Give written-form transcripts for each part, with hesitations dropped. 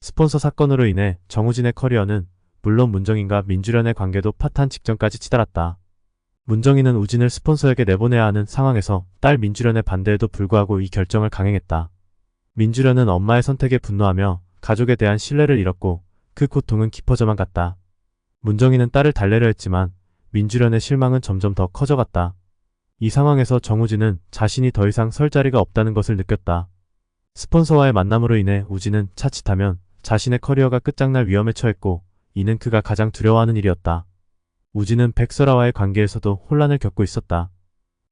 스폰서 사건으로 인해 정우진의 커리어는 물론 문정인과 민주련의 관계도 파탄 직전까지 치달았다. 문정인은 우진을 스폰서에게 내보내야 하는 상황에서 딸 민주련의 반대에도 불구하고 이 결정을 강행했다. 민주련은 엄마의 선택에 분노하며 가족에 대한 신뢰를 잃었고 그 고통은 깊어져만 갔다. 문정인은 딸을 달래려 했지만 민주련의 실망은 점점 더 커져갔다. 이 상황에서 정우진은 자신이 더 이상 설 자리가 없다는 것을 느꼈다. 스폰서와의 만남으로 인해 우진은 자칫하면 자신의 커리어가 끝장날 위험에 처했고 이는 그가 가장 두려워하는 일이었다. 우진은 백설아와의 관계에서도 혼란을 겪고 있었다.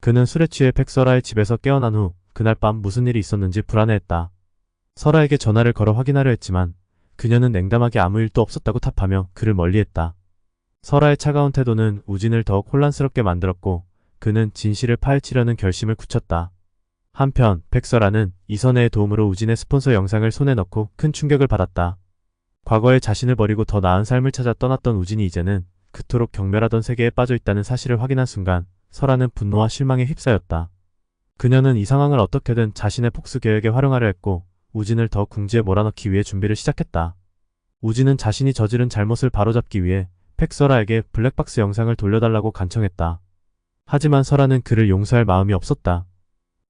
그는 술에 취해 백설아의 집에서 깨어난 후 그날 밤 무슨 일이 있었는지 불안해했다. 설아에게 전화를 걸어 확인하려 했지만 그녀는 냉담하게 아무 일도 없었다고 탑하며 그를 멀리했다. 설아의 차가운 태도는 우진을 더욱 혼란스럽게 만들었고 그는 진실을 파헤치려는 결심을 굳혔다. 한편 백설아는 이선혜의 도움으로 우진의 스폰서 영상을 손에 넣고 큰 충격을 받았다. 과거의 자신을 버리고 더 나은 삶을 찾아 떠났던 우진이 이제는 그토록 경멸하던 세계에 빠져있다는 사실을 확인한 순간 설아는 분노와 실망에 휩싸였다. 그녀는 이 상황을 어떻게든 자신의 복수 계획에 활용하려 했고 우진을 더 궁지에 몰아넣기 위해 준비를 시작했다. 우진은 자신이 저지른 잘못을 바로잡기 위해 백설아에게 블랙박스 영상을 돌려달라고 간청했다. 하지만 설아는 그를 용서할 마음이 없었다.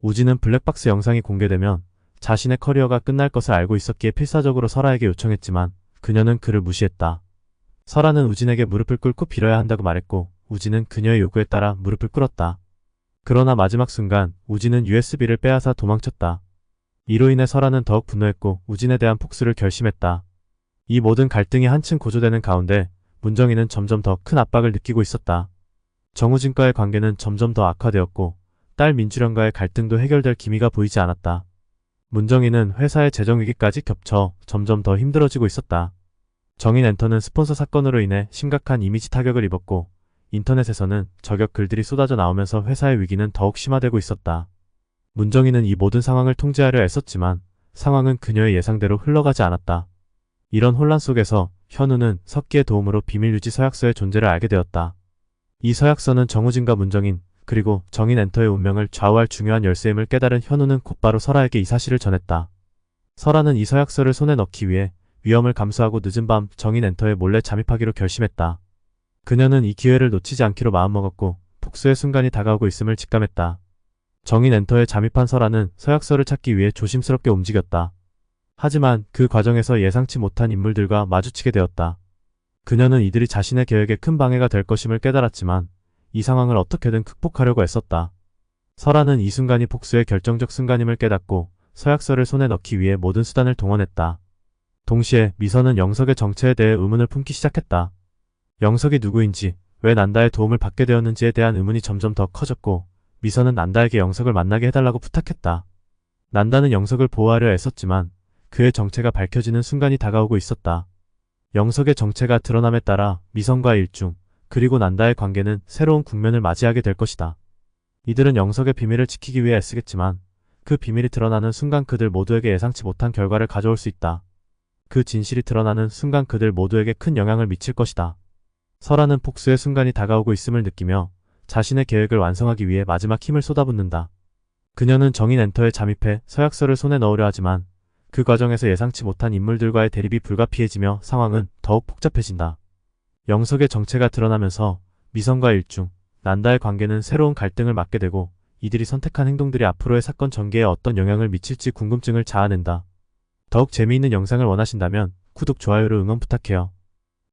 우진은 블랙박스 영상이 공개되면 자신의 커리어가 끝날 것을 알고 있었기에 필사적으로 설아에게 요청했지만 그녀는 그를 무시했다. 설아는 우진에게 무릎을 꿇고 빌어야 한다고 말했고 우진은 그녀의 요구에 따라 무릎을 꿇었다. 그러나 마지막 순간 우진은 USB를 빼앗아 도망쳤다. 이로 인해 설아는 더욱 분노했고 우진에 대한 복수를 결심했다. 이 모든 갈등이 한층 고조되는 가운데 문정인은 점점 더 큰 압박을 느끼고 있었다. 정우진과의 관계는 점점 더 악화되었고 딸 민주련과의 갈등도 해결될 기미가 보이지 않았다. 문정인은 회사의 재정위기까지 겹쳐 점점 더 힘들어지고 있었다. 정인엔터는 스폰서 사건으로 인해 심각한 이미지 타격을 입었고 인터넷에서는 저격 글들이 쏟아져 나오면서 회사의 위기는 더욱 심화되고 있었다. 문정인은 이 모든 상황을 통제하려 애썼지만 상황은 그녀의 예상대로 흘러가지 않았다. 이런 혼란 속에서 현우는 석기의 도움으로 비밀유지 서약서의 존재를 알게 되었다. 이 서약서는 정우진과 문정인 그리고 정인엔터의 운명을 좌우할 중요한 열쇠임을 깨달은 현우는 곧바로 설아에게 이 사실을 전했다. 설아는 이 서약서를 손에 넣기 위해 위험을 감수하고 늦은 밤 정인엔터에 몰래 잠입하기로 결심했다. 그녀는 이 기회를 놓치지 않기로 마음먹었고 복수의 순간이 다가오고 있음을 직감했다. 정인엔터에 잠입한 설아는 서약서를 찾기 위해 조심스럽게 움직였다. 하지만 그 과정에서 예상치 못한 인물들과 마주치게 되었다. 그녀는 이들이 자신의 계획에 큰 방해가 될 것임을 깨달았지만 이 상황을 어떻게든 극복하려고 애썼다. 설아는 이 순간이 복수의 결정적 순간임을 깨닫고 서약서를 손에 넣기 위해 모든 수단을 동원했다. 동시에 미선은 영석의 정체에 대해 의문을 품기 시작했다. 영석이 누구인지, 왜 난다의 도움을 받게 되었는지에 대한 의문이 점점 더 커졌고 미선은 난다에게 영석을 만나게 해달라고 부탁했다. 난다는 영석을 보호하려 애썼지만 그의 정체가 밝혀지는 순간이 다가오고 있었다. 영석의 정체가 드러남에 따라 미선과 일중, 그리고 난다의 관계는 새로운 국면을 맞이하게 될 것이다. 이들은 영석의 비밀을 지키기 위해 애쓰겠지만 그 비밀이 드러나는 순간 그들 모두에게 예상치 못한 결과를 가져올 수 있다. 그 진실이 드러나는 순간 그들 모두에게 큰 영향을 미칠 것이다. 설아는 복수의 순간이 다가오고 있음을 느끼며 자신의 계획을 완성하기 위해 마지막 힘을 쏟아붓는다. 그녀는 정인엔터에 잠입해 서약서를 손에 넣으려 하지만 그 과정에서 예상치 못한 인물들과의 대립이 불가피해지며 상황은 더욱 복잡해진다. 영석의 정체가 드러나면서 미선과 일중, 난다의 관계는 새로운 갈등을 맞게 되고 이들이 선택한 행동들이 앞으로의 사건 전개에 어떤 영향을 미칠지 궁금증을 자아낸다. 더욱 재미있는 영상을 원하신다면 구독, 좋아요로 응원 부탁해요.